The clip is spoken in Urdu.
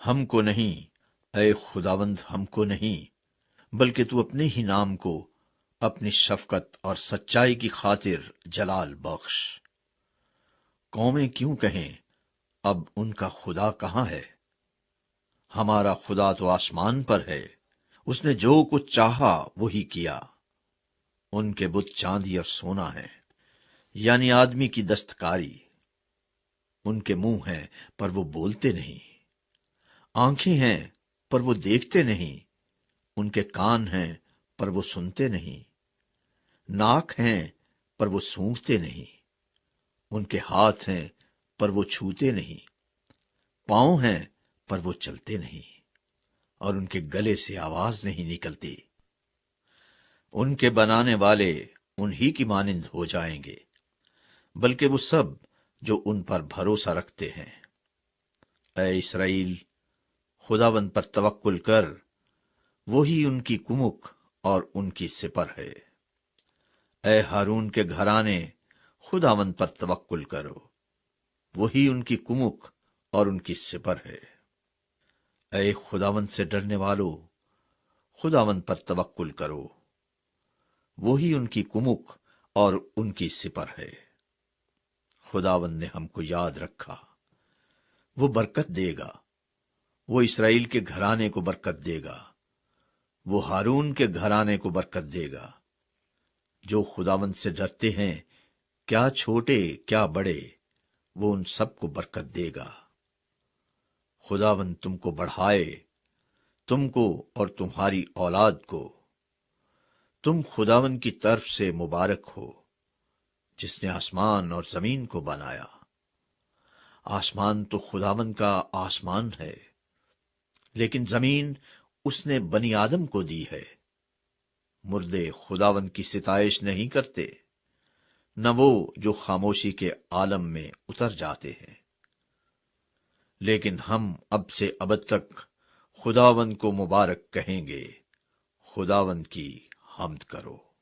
ہم کو نہیں، اے خداوند ہم کو نہیں، بلکہ تو اپنے ہی نام کو اپنی شفقت اور سچائی کی خاطر جلال بخش۔ قومیں کیوں کہیں اب ان کا خدا کہاں ہے؟ ہمارا خدا تو آسمان پر ہے، اس نے جو کچھ چاہا وہی کیا۔ ان کے بت چاندی اور سونا ہے، یعنی آدمی کی دستکاری۔ ان کے منہ ہیں پر وہ بولتے نہیں، آنکھیں ہیں پر وہ دیکھتے نہیں، ان کے کان ہیں پر وہ سنتے نہیں، ناک ہیں پر وہ سونگھتے نہیں، ان کے ہاتھ ہیں پر وہ چھوتے نہیں، پاؤں ہیں پر وہ چلتے نہیں، اور ان کے گلے سے آواز نہیں نکلتی۔ ان کے بنانے والے انہی کی مانند ہو جائیں گے، بلکہ وہ سب جو ان پر بھروسہ رکھتے ہیں۔ اے اسرائیل، خداوند پر توکل کر، وہی ان کی کمک اور ان کی سپر ہے۔ اے ہارون کے گھرانے، خداوند پر توکل کرو، وہی ان کی کمک اور ان کی سپر ہے۔ اے خداوند سے ڈرنے والو، خداوند پر توکل کرو، وہی ان کی کمک اور ان کی سپر ہے۔ خداوند نے ہم کو یاد رکھا، وہ برکت دے گا، وہ اسرائیل کے گھرانے کو برکت دے گا، وہ ہارون کے گھرانے کو برکت دے گا۔ جو خداوند سے ڈرتے ہیں، کیا چھوٹے کیا بڑے، وہ ان سب کو برکت دے گا۔ خداوند تم کو بڑھائے، تم کو اور تمہاری اولاد کو۔ تم خداوند کی طرف سے مبارک ہو، جس نے آسمان اور زمین کو بنایا۔ آسمان تو خداوند کا آسمان ہے، لیکن زمین اس نے بنی آدم کو دی ہے۔ مردے خداوند کی ستائش نہیں کرتے، نہ وہ جو خاموشی کے عالم میں اتر جاتے ہیں۔ لیکن ہم اب سے ابد تک خداوند کو مبارک کہیں گے۔ خداوند کی حمد کرو۔